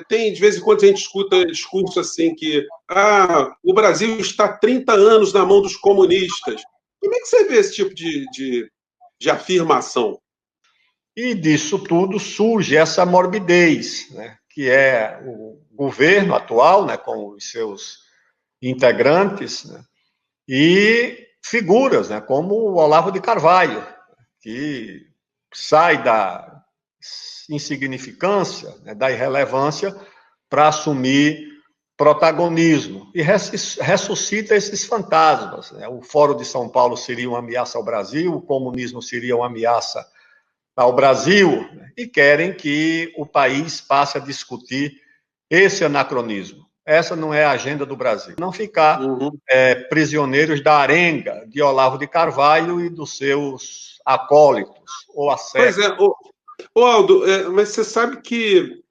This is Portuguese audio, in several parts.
Tem, de vez em quando, a gente escuta discurso assim que o Brasil está há 30 anos na mão dos comunistas. Como é que você vê esse tipo de afirmação? E disso tudo surge essa morbidez, né, que é o governo atual, né, com os seus integrantes, né, e figuras, né, como o Olavo de Carvalho, que sai da insignificância, né, da irrelevância, para assumir protagonismo e ressuscita esses fantasmas. Né? O Fórum de São Paulo seria uma ameaça ao Brasil, o comunismo seria uma ameaça ao Brasil, né? E querem que o país passe a discutir esse anacronismo. Essa não é a agenda do Brasil. Não ficar prisioneiros da arenga de Olavo de Carvalho e dos seus acólitos ou Pois é, acéfalos. Aldo, mas você sabe que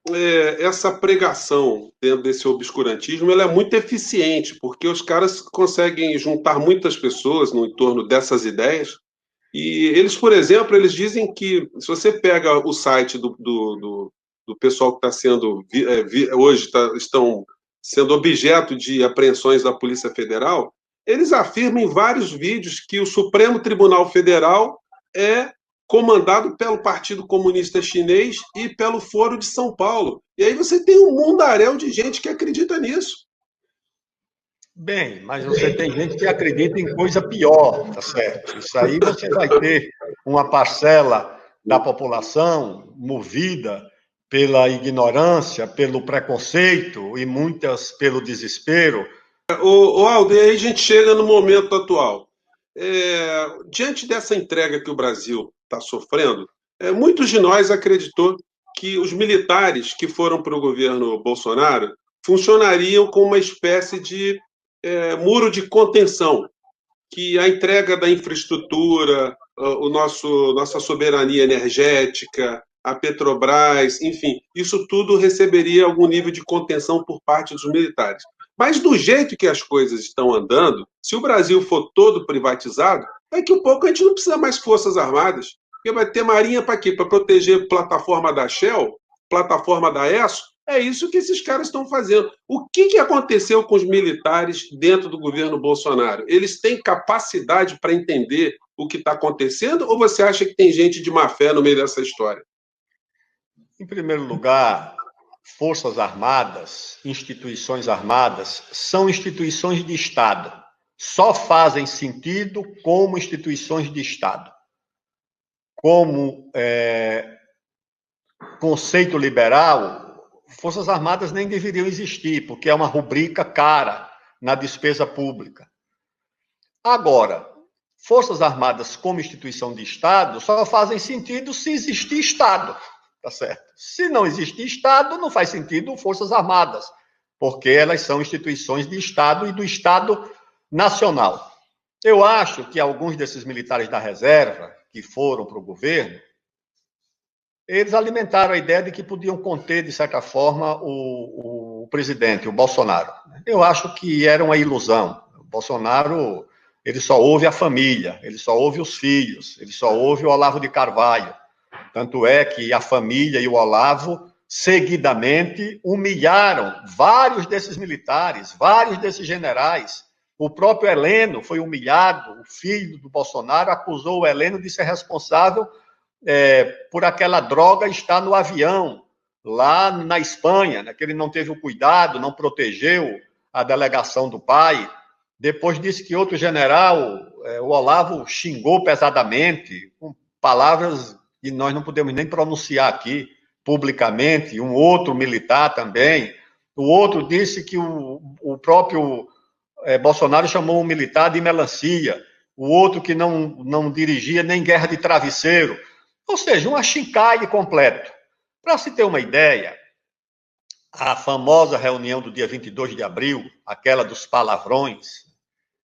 essa pregação dentro desse obscurantismo ela é muito eficiente, porque os caras conseguem juntar muitas pessoas no entorno dessas ideias. E eles, por exemplo, eles dizem que se você pega o site do pessoal que está sendo hoje estão sendo objeto de apreensões da Polícia Federal, eles afirmam em vários vídeos que o Supremo Tribunal Federal é comandado pelo Partido Comunista Chinês e pelo Foro de São Paulo. E aí você tem um mundaréu de gente que acredita nisso. Bem, mas você tem gente que acredita em coisa pior, tá certo? Isso aí você vai ter uma parcela da população movida pela ignorância, pelo preconceito e muitas pelo desespero. Aldo, e aí a gente chega no momento atual. Diante dessa entrega que o Brasil está sofrendo, muitos de nós acreditou que os militares que foram para o governo Bolsonaro funcionariam como uma espécie de muro de contenção, que a entrega da infraestrutura, nossa soberania energética, a Petrobras, enfim, isso tudo receberia algum nível de contenção por parte dos militares. Mas do jeito que as coisas estão andando, se o Brasil for todo privatizado, daqui a pouco a gente não precisa mais forças armadas, porque vai ter marinha para quê? Para proteger plataforma da Shell, plataforma da ESSO. É isso que esses caras estão fazendo. O que aconteceu com os militares dentro do governo Bolsonaro? Eles têm capacidade para entender o que está acontecendo ou você acha que tem gente de má fé no meio dessa história? Em primeiro lugar, Forças Armadas, instituições armadas, são instituições de Estado. Só fazem sentido como instituições de Estado. Como conceito liberal, Forças Armadas nem deveriam existir, porque é uma rubrica cara na despesa pública. Agora, Forças Armadas como instituição de Estado só fazem sentido se existir Estado, tá certo? Se não existir Estado, não faz sentido Forças Armadas, porque elas são instituições de Estado e do Estado nacional. Eu acho que alguns desses militares da reserva que foram para o governo, eles alimentaram a ideia de que podiam conter, de certa forma, o presidente, o Bolsonaro. Eu acho que era uma ilusão. O Bolsonaro, ele só ouve a família, ele só ouve os filhos, ele só ouve o Olavo de Carvalho. Tanto é que a família e o Olavo, seguidamente, humilharam vários desses militares, vários desses generais. O próprio Heleno foi humilhado, o filho do Bolsonaro acusou o Heleno de ser responsável por aquela droga estar no avião, lá na Espanha, né, que ele não teve o cuidado, não protegeu a delegação do pai. Depois disse que outro general, o Olavo, xingou pesadamente, com palavras que nós não podemos nem pronunciar aqui publicamente, um outro militar também. O outro disse que o próprio Bolsonaro chamou um militar de melancia, o outro que não dirigia nem guerra de travesseiro. Ou seja, um achincalhe completo. Para se ter uma ideia, a famosa reunião do dia 22 de abril, aquela dos palavrões,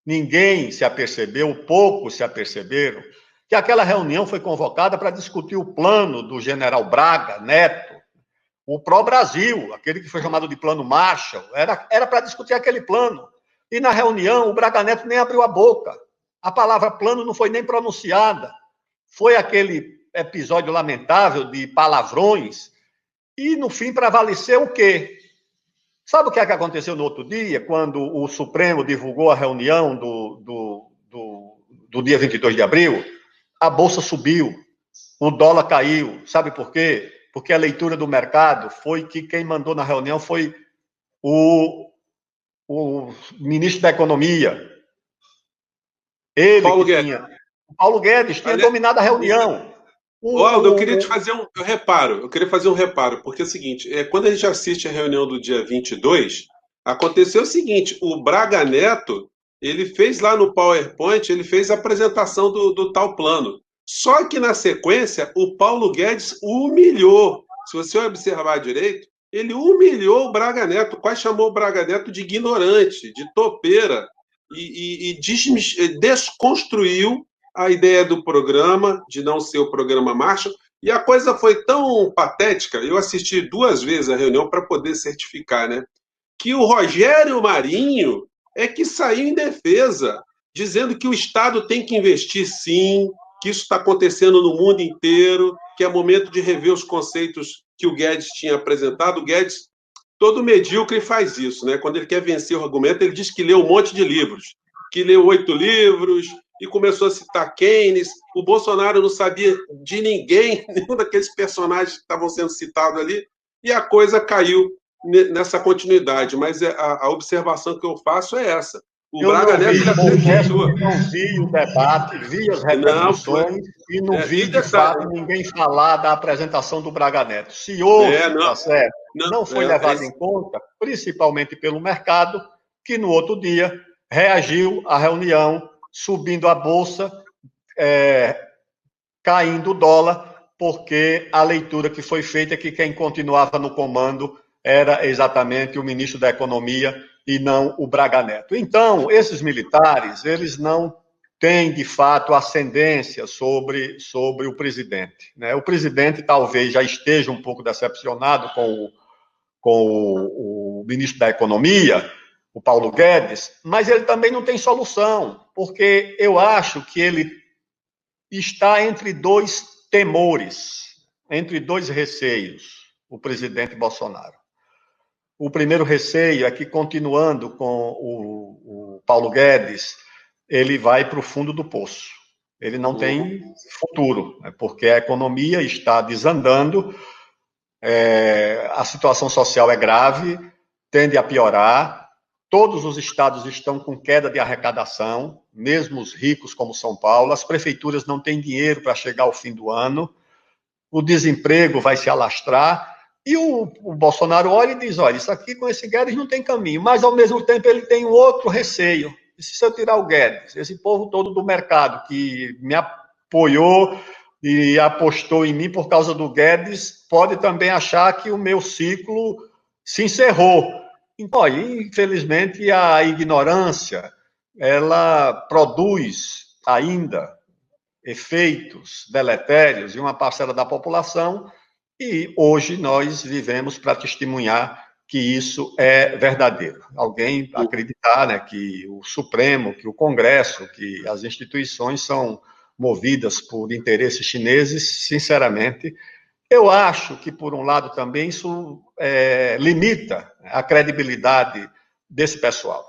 ninguém se apercebeu, poucos se aperceberam, que aquela reunião foi convocada para discutir o plano do general Braga Neto, o pró-Brasil, aquele que foi chamado de Plano Marshall, era para discutir aquele plano. E na reunião, o Braga Neto nem abriu a boca. A palavra plano não foi nem pronunciada. Foi aquele episódio lamentável de palavrões E, no fim, prevaleceu o quê? Sabe o que é que aconteceu no outro dia, quando o Supremo divulgou a reunião do dia 22 de abril? A Bolsa subiu, o dólar caiu. Sabe por quê? Porque a leitura do mercado foi que quem mandou na reunião foi o ministro da Economia. Ele Paulo que Guedes. tinha... O Paulo Guedes tinha Aliás, dominado a reunião. Aldo, eu queria te fazer um reparo. Eu queria fazer um reparo, porque é o seguinte, quando a gente assiste a reunião do dia 22, aconteceu o seguinte, o Braga Neto, ele fez lá no PowerPoint, ele fez a apresentação do tal plano. Só que na sequência, o Paulo Guedes o humilhou. Se você observar direito, ele humilhou o Braga Neto, quase chamou o Braga Neto de ignorante, de topeira, e desconstruiu a ideia do programa, de não ser o programa Marshall, e a coisa foi tão patética, eu assisti 2 vezes a reunião para poder certificar, né? Que o Rogério Marinho é que saiu em defesa, dizendo que o Estado tem que investir sim, que isso está acontecendo no mundo inteiro, que é momento de rever os conceitos que o Guedes tinha apresentado. O Guedes, todo medíocre, faz isso, né? Quando ele quer vencer o argumento, ele diz que leu um monte de livros, que leu 8 livros, e começou a citar Keynes. O Bolsonaro não sabia de ninguém, nenhum daqueles personagens que estavam sendo citados ali, e a coisa caiu nessa continuidade. Mas a observação que eu faço é essa. O Eu Braga não vi, Neto já confesso acreditou. que não vi o debate, vi as Não, foi. repercussões e não vi, E de fato, detalhe, ninguém falar da apresentação do Braga Neto. Se houve, não, tá certo, não, não foi levado em conta, principalmente pelo mercado, que no outro dia reagiu à reunião, subindo a bolsa, caindo o dólar, porque a leitura que foi feita é que quem continuava no comando era exatamente o ministro da Economia e não o Braga Neto. Então, esses militares, eles não têm, de fato, ascendência sobre o presidente, né? O presidente talvez já esteja um pouco decepcionado com o ministro da Economia, o Paulo Guedes, mas ele também não tem solução, porque eu acho que ele está entre 2 temores, entre 2 receios, o presidente Bolsonaro. O primeiro receio é que, continuando com o Paulo Guedes, ele vai para o fundo do poço. Ele não tem futuro, né, porque a economia está desandando, a situação social é grave, tende a piorar, todos os estados estão com queda de arrecadação, mesmo os ricos como São Paulo, as prefeituras não têm dinheiro para chegar ao fim do ano, o desemprego vai se alastrar, e o Bolsonaro olha e diz, olha, isso aqui com esse Guedes não tem caminho, mas ao mesmo tempo ele tem um outro receio. E se eu tirar o Guedes, esse povo todo do mercado que me apoiou e apostou em mim por causa do Guedes, pode também achar que o meu ciclo se encerrou. Então, infelizmente, a ignorância, ela produz ainda efeitos deletérios em uma parcela da população, e hoje nós vivemos para testemunhar que isso é verdadeiro. Alguém acreditar, né, que o Supremo, que o Congresso, que as instituições são movidas por interesses chineses, sinceramente, eu acho que, por um lado, também isso limita a credibilidade desse pessoal.